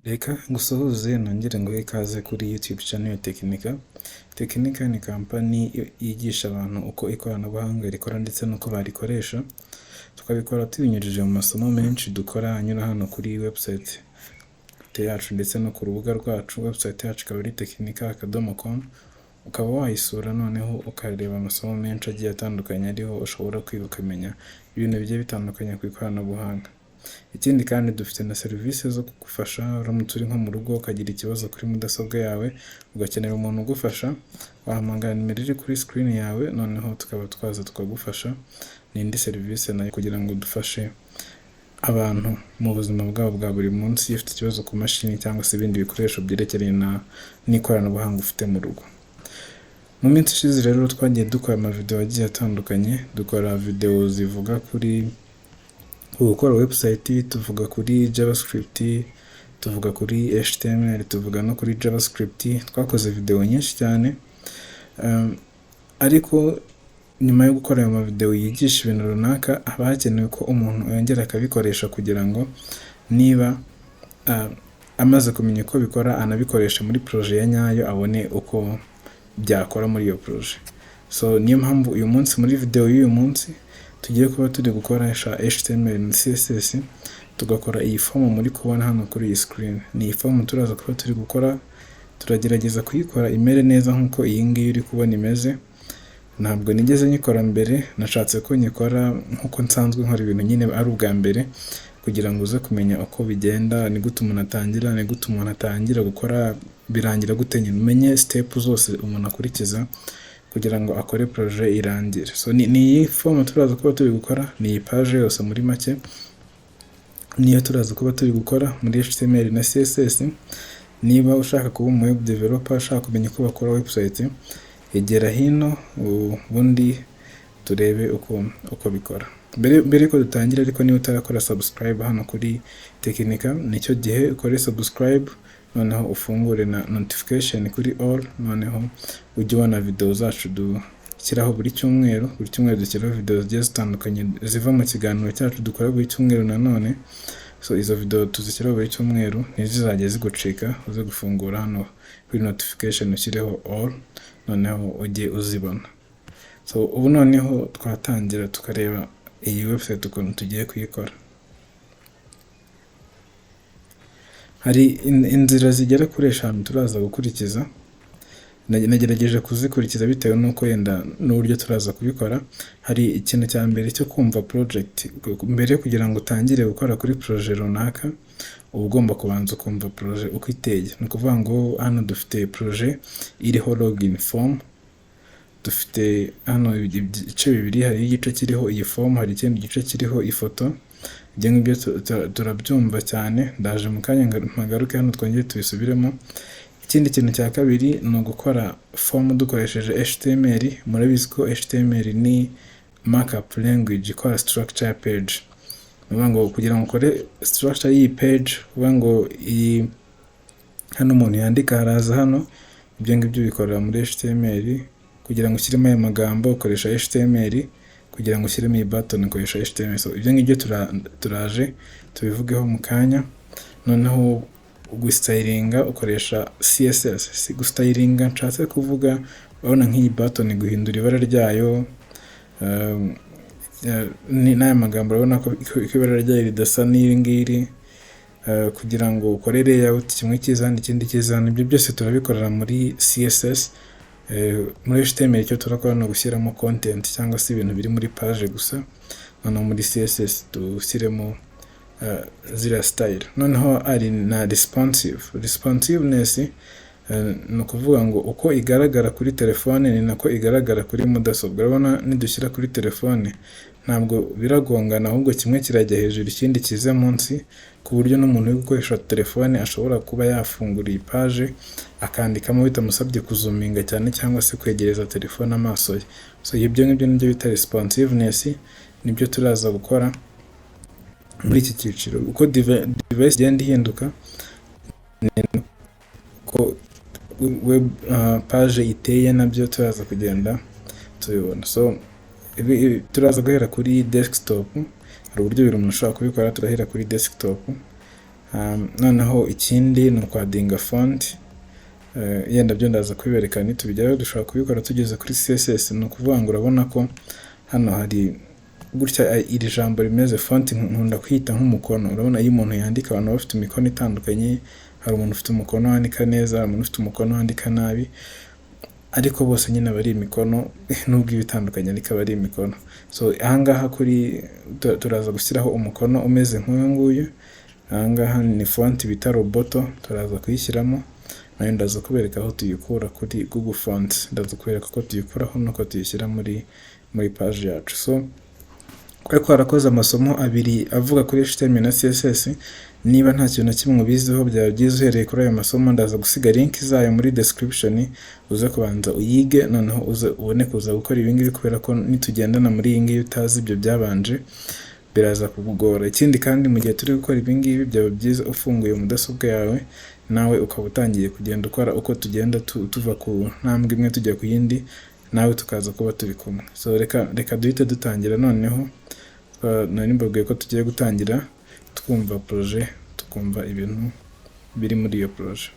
Reka ngusuhuze nongere nguhe ikaze kuri YouTube channel ya Techinika. Techinika ni kampani yigisha abantu uko ikoranabuhanga rikora ndetse n'uko barikoresha. Tukabikora tubinyujije mu masomo menshi dukora anyura hano kuri website yacu ndetse no ku rubuga rwacu. Website yacu ikaba ari techinika.com. Ukaba wayisura noneho ukareba amasomo menshi agiye atandukanye ariho ushobora kwiga ukamenya ibintu bigiye bitandukanye ku ikoranabuhanga. Ikindi kandi dufite na serivisi zo kugufasha uramutse uri nko mu rugo ukagira ikibazo kuri mudasobwa yawe ugakenera umuntu ugufasha, wahamagara nimero iri kuri screen yawe noneho tukaba twaza tukagufasha. Ni indi serivisi nayo kugira ngo dufashe abantu mu buzima bwabo bwa buri munsi ufite ikibazo ku mashini cyangwa se ibindi bikoresho byerekeranye n'ikoranabuhanga ufite mu rugo. Mu minsi ishize rero twagiye dukora amavideo agiye atandukanye, dukora video zivuga kuri gukora website, tuvuga kuri JavaScript, tuvuga kuri HTML, tuvuga no kuri JavaScript. Twakoze video nyinshi cyane, ariko nyuma yo gukora ayo video yigisha ibintu runaka haba hakenewe ko umuntu yongera akabikoresha kugira ngo niba amaze kumenya uko bikora anabikoresha muri projet ya nyayo abone uko byakora muri iyo projet. So niyo mpamvu uyu munsi muri video y'uyu munsi tugiye kuba turi gukoresha HTML na CSS, tugakora iyi form muri kubona hano kuri iyi screen. Ni iyi form turaza kuba turi gukora, turagerageza kuyikora imere neza nkuko iyi ngiyi uri kubona imeze. Ntabwo nigeze nyikora mbere, nashatse ko nyikora nkuko nsanzwe nkora ibintu nyine ari ubwa mbere kugira ngo uze kumenya uko bigenda, ni gute umuntu atangira, ni gute umuntu atangira gukora, birangira gute, nyine umenye step zose umuntu akurikiza kugira ngo akore projet irangire. So ni iyi form turaza kuba turi gukora, ni iyi page yose muri make niyo turaza kuba turi gukora muri HTML na CSS. Niba ushaka kuba umu web developer, ushaka kumenya uko bakora website, egera hino ubundi turebe uko bikora. Mbere ko dutangira ariko niba utarakora subscribe hano kuri Techinika, nicyo gihe ukore subscribe noneho ufungure na notification kuri all, noneho ujye ubona video zacu dushyiraho buri cyumweru. Buri cyumweru dushyiraho video zigiye zitandukanye ziva mu kiganiro cyacu dukora buri cyumweru nanone. So izo video tuzishyiraho buri cyumweru ntizizajye zigucika, uze gufungura hano kuri notification ushyireho all noneho ujye uzibona. So ubu noneho twatangira tukareba iyi website ukuntu tugiye kuyikora. Hari inzira zigera kuri 5 turaza gukurikiza. Nagerageje kuzikurikiza bitewe nuko yenda n'uburyo turaza kubikora. Hari ikintu cya mbere cyo kumva project. Mbere kugira ngo utangire gukora kuri projet runaka, uba ugomba kubanza kumva projet uko iteye. Ni ukuvuga ngo hano dufite projet iriho login form, dufite hano ibice bibiri, hari igice kiriho iyi form, hari ikindi gice kiriho ifoto. Ibyo ngibyo turabyumva cyane, ndaje mu kanya mpagaruke hano twongere tubisubiremo. Ikindi kintu cya kabiri ni ugukora form dukoresheje HTML. Murabizi ko HTML ni markup language ikora structure ya page. Uvuga ngo kugira ngo ukore structure y'iyi page, uvuga ngo iyi hano umuntu yandika haraza hano, ibyo ngibyo bikorera muri HTML. Kugira ngo ushyiremo aya magambo ukoresha HTML, kugira ngo ushyiremo iyi button ukoresha HTML. So ibyo ngibyo turaje tubivugeho mu kanya. Noneho gustylinga ukoresha CSS. Gustylinga nshatse kuvuga, urabona nk'iyi button guhindura ibara ryayo, n'aya magambo urabona ko ibara ryayo ridasa n'iri ngiri, kugira ngo ukore layout kimwe kizana ikindi kizana, ibyo byose turabikorera muri CSS. Muri HTML cyo turakora no gushyiramo content cyangwa se ibintu biri muri page gusa, noneho muri CSS dushyiremo zira style. Noneho ari na responsiveness, ni ukuvuga ngo uko igaragara kuri telefone ni nako igaragara kuri mudasobwa. Urabona nidushyira kuri telefone ntabwo biragongana, ahubwo kimwe kirajya hejuru ikindi kiza munsi, ku buryo n'umuntu uri gukoresha telefone ashobora kuba yafungura iyi page akandikamo bitamusabye kuzuminga cyane cyangwa se kwegereza telefone amaso ye. So ibyo ngibyo nibyo bita responsiveness, nibyo turaza gukora muri iki cyiciro. Uko device igenda ihinduka ko web page iteye nabyo turaza kugenda tubibona. So turaza guhera kuri desktop. Hari uburyo biri umuntu ushobora kubikora. Turahera kuri desktop. Noneho ikindi ni ukwadinga font, yenda byo ndaza kubibereka nitubigeraho. Dushobora kubikora tugeze kuri CSS. Ni ukuvuga ngo urabona ko hano hari gutya iri jambo rimeze font, nkunda kwita nk'umukono. Urabona iyo umuntu yandika, abantu bafite imikono itandukanye, hari umuntu ufite umukono wandika neza, hari umuntu ufite umukono wandika nabi, ariko bose nyine bari imikono nubwo ibitandukanye ariko bari imikono. So ahangaha kuri turaza gushyiraho umukono umeze nk'uyu nguyu. Ahangaha ni font bita roboto, turaza kuyishyiramo, nayo ndaza kubereka aho tuyikura kuri Google Fonts. Ndaza kubereka ko tuyikuraho nuko tuyishyira muri page yacu. So kuko twarakoze amasomo abiri avuga kuri HTML na CSS, niba nta kintu na kimwe ubiziho, byaba byiza uhereye kuri ayo masomo. Ndaza gusiga link zayo muri description, uze kubanza uyige, noneho ubone kuza gukora ibingibi, kubera ko nitugendana muri iyi ngiyi utazi ibyo byabanje biraza kugora. Ikindi kandi mu gihe turi gukora ibingibi, byaba byiza ufunguye mudasobwa yawe, nawe ukaba utangiye kugenda ukora uko tugenda tuva ku ntambwe imwe tujya ku yindi, nawe tukaza kuba turi kumwe. So reka duhite dutangira noneho. Nari mbabwiye ko tugiye gutangira twumva projet, tukumva ibintu biri muri iyo projet.